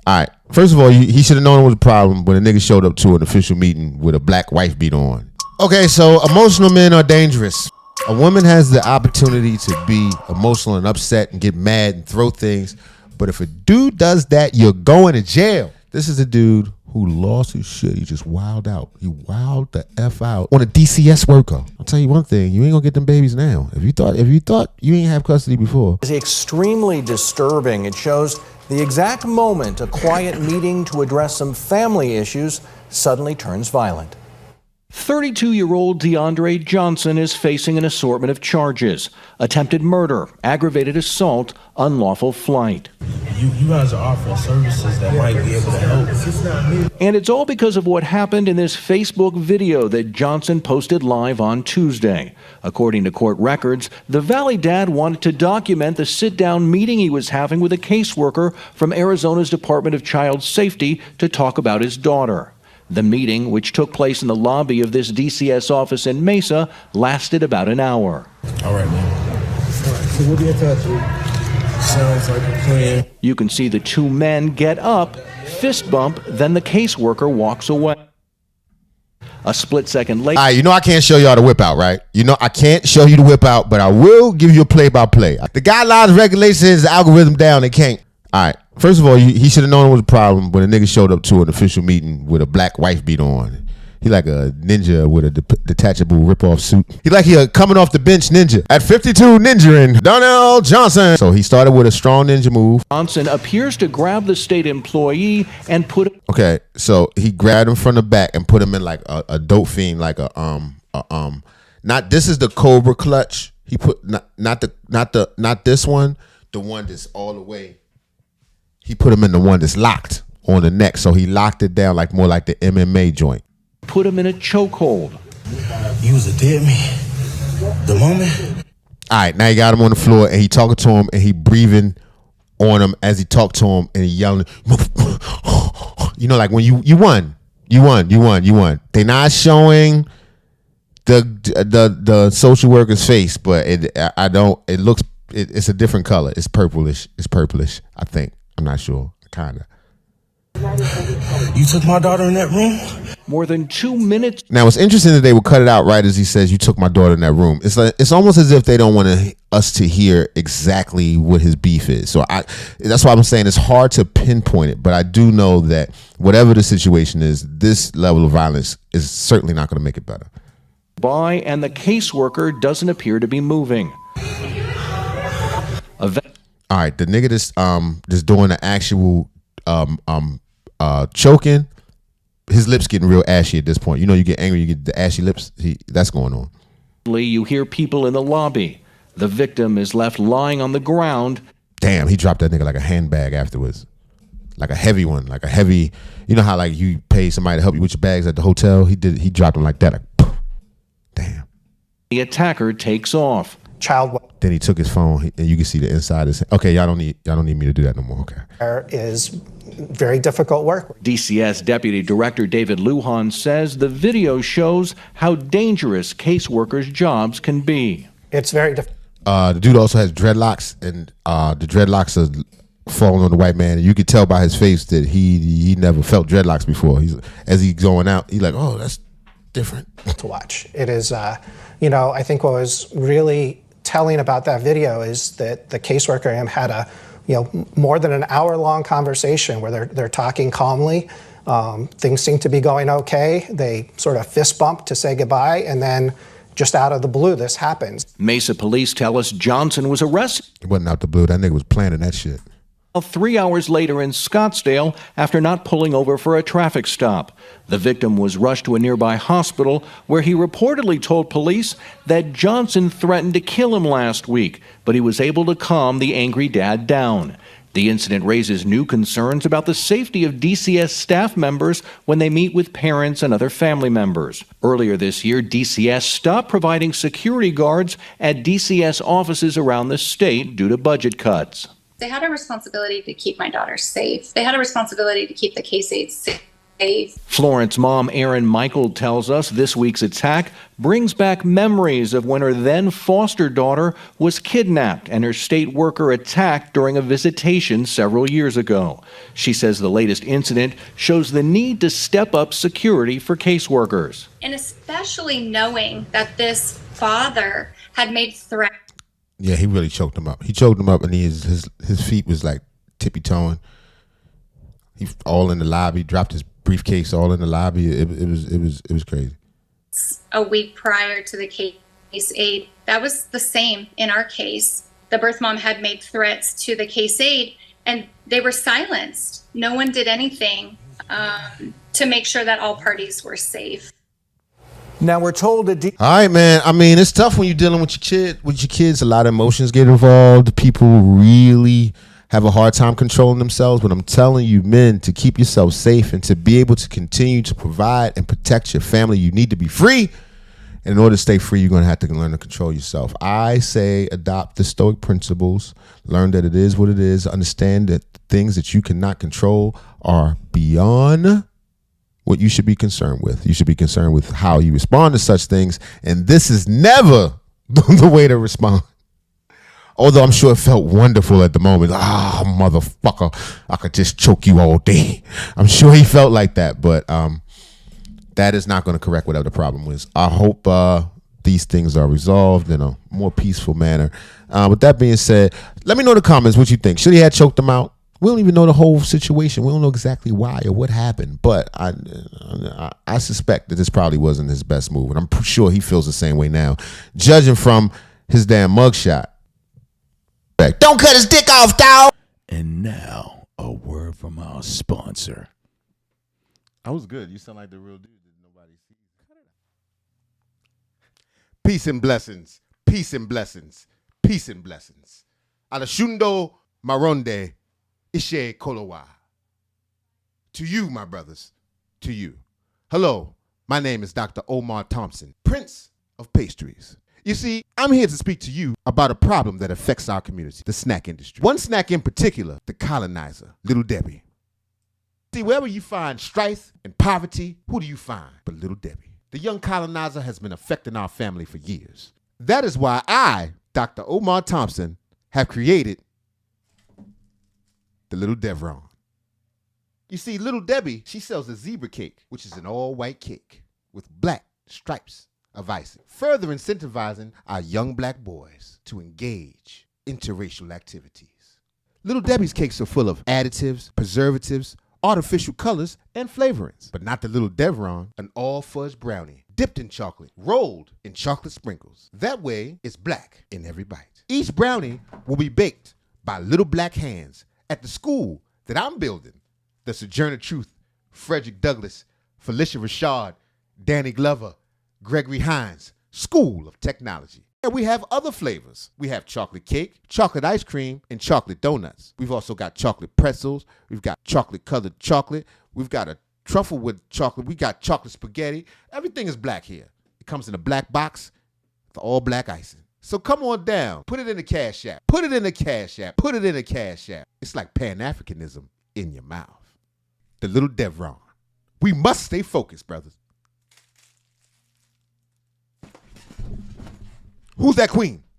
All right. First of all, he should have known it was a problem when a nigga showed up to an official meeting with a black wife beat on. Okay, so emotional men are dangerous. A woman has the opportunity to be emotional and upset and get mad and throw things. But if a dude does that, you're going to jail. This is a dude who lost his shit. He just wilded out. He wilded the F out on a DCS worker. I'll tell you one thing. You ain't going to get them babies now. If you thought you ain't have custody before. It's extremely disturbing. It shows the exact moment a quiet meeting to address some family issues suddenly turns violent. 32-year-old DeAndre Johnson is facing an assortment of charges: attempted murder, aggravated assault, unlawful flight. You guys are offering services that might be able to help. And it's all because of what happened in this Facebook video that Johnson posted live on Tuesday. According to court records, the Valley dad wanted to document the sit-down meeting he was having with a caseworker from Arizona's Department of Child Safety to talk about his daughter. The meeting, which took place in the lobby of this DCS office in Mesa, lasted about an hour. All right, man. All right, so we'll be in touch. Sounds like a plan. You can see the two men get up, fist bump, then the caseworker walks away. A split second later. All right, I can't show y'all the whip out, right? I can't show you the whip out, but I will give you a play-by-play. The guidelines, regulations, the algorithm down, they can't. All right. First of all, he should have known it was a problem when a nigga showed up to an official meeting with a black wife beat on. He like a ninja with a detachable rip-off suit. He like a coming off the bench ninja. At 52, ninja-ing Donnell Johnson. So he started with a strong ninja move. Johnson appears to grab the state employee and put... Okay, so he grabbed him from the back and put him in like a dope fiend, like not this is the Cobra clutch. He put not this one, the one that's all the way. He put him in the one that's locked on the neck, so he locked it down like more like the MMA joint. Put him in a chokehold. You was a dead man. The moment. All right, now he got him on the floor, and he talking to him, and he breathing on him as he talked to him, and he yelling, like when you won. They not showing the social worker's face, but it's a different color. It's purplish. I think. I'm not sure. Kinda. You took my daughter in that room? More than 2 minutes. Now, it's interesting that they would cut it out right as he says, "You took my daughter in that room." It's almost as if they don't want us to hear exactly what his beef is. So that's why I'm saying it's hard to pinpoint it. But I do know that whatever the situation is, this level of violence is certainly not going to make it better. And the caseworker doesn't appear to be moving. All right, the nigga that's doing the actual choking, his lips getting real ashy at this point. You get angry, you get the ashy lips. That's going on. You hear people in the lobby. The victim is left lying on the ground. Damn, he dropped that nigga like a handbag afterwards. Like a heavy one, like a heavy, how like you pay somebody to help you with your bags at the hotel? He dropped him like that. Like, damn. The attacker takes off. Then he took his phone, and you can see the inside of his. Okay, y'all don't need me to do that no more. Okay. Is very difficult work. DCS Deputy Director David Lujan says the video shows how dangerous caseworkers' jobs can be. It's very difficult. The dude also has dreadlocks, and the dreadlocks are falling on the white man. And you could tell by his face that he never felt dreadlocks before. As he's going out, he's like, oh, that's different. To watch. It is, I think what was really telling about that video is that the caseworker had a more than an hour-long conversation where they're talking calmly. Things seem to be going okay. They sort of fist bump to say goodbye, and then just out of the blue, this happens. Mesa police tell us Johnson was arrested. It wasn't out the blue. That nigga was planning that shit. 3 hours later in Scottsdale after not pulling over for a traffic stop. The victim was rushed to a nearby hospital where he reportedly told police that Johnson threatened to kill him last week, but he was able to calm the angry dad down. The incident raises new concerns about the safety of DCS staff members when they meet with parents and other family members. Earlier this year, DCS stopped providing security guards at DCS offices around the state due to budget cuts. They had a responsibility to keep my daughter safe. They had a responsibility to keep the case aides safe. Florence mom Erin Michael tells us this week's attack brings back memories of when her then foster daughter was kidnapped and her state worker attacked during a visitation several years ago. She says the latest incident shows the need to step up security for caseworkers. And especially knowing that this father had made threats. Yeah, he really choked him up. He choked him up, and his feet was like tippy toeing. He all in the lobby, dropped his briefcase all in the lobby. It was crazy. A week prior to the case aide, that was the same in our case. The birth mom had made threats to the case aide, and they were silenced. No one did anything to make sure that all parties were safe. Now we're told that. All right, man. I mean, it's tough when you're dealing with your kids. A lot of emotions get involved. People really have a hard time controlling themselves. But I'm telling you, men, to keep yourself safe and to be able to continue to provide and protect your family, you need to be free. And in order to stay free, you're going to have to learn to control yourself. I say adopt the Stoic principles. Learn that it is what it is. Understand that things that you cannot control are beyond what you should be concerned with. You should be concerned with how you respond to such things. And this is never the way to respond. Although I'm sure it felt wonderful at the moment. Ah, motherfucker, I could just choke you all day. I'm sure he felt like that, but that is not going to correct whatever the problem was. I hope these things are resolved in a more peaceful manner. With that being said, let me know in the comments what you think. Should he have choked him out? We don't even know the whole situation. We don't know exactly why or what happened, but I suspect that this probably wasn't his best move, and I'm sure he feels the same way now, judging from his damn mugshot. Don't cut his dick off, dog. And now, a word from our sponsor. I was good. You sound like the real dude that nobody sees. Peace and blessings. Peace and blessings. Peace and blessings. Alashundo Maronde Ishe Kolowa. To you, my brothers. To you. Hello, my name is Dr. Omar Thompson, Prince of Pastries. You see, I'm here to speak to you about a problem that affects our community, the snack industry. One snack in particular, the colonizer, Little Debbie. See, wherever you find strife and poverty, who do you find but Little Debbie? The young colonizer has been affecting our family for years. That is why I, Dr. Omar Thompson, have created the Little Devron. You see, Little Debbie, she sells a zebra cake, which is an all-white cake with black stripes of icing, further incentivizing our young black boys to engage interracial activities. Little Debbie's cakes are full of additives, preservatives, artificial colors, and flavorings, but not the Little Devron, an all-fudge brownie, dipped in chocolate, rolled in chocolate sprinkles. That way, it's black in every bite. Each brownie will be baked by little black hands at the school that I'm building, the Sojourner Truth, Frederick Douglass, Felicia Rashad, Danny Glover, Gregory Hines School of Technology. And we have other flavors. We have chocolate cake, chocolate ice cream, and chocolate donuts. We've also got chocolate pretzels. We've got chocolate colored chocolate. We've got a truffle with chocolate. We got chocolate spaghetti. Everything is black here. It comes in a black box with all black icing. So come on down. Put it in the Cash App. Put it in the Cash App. Put it in the Cash App. It's like Pan-Africanism in your mouth. The Little Devron. We must stay focused, brothers. Who's that queen?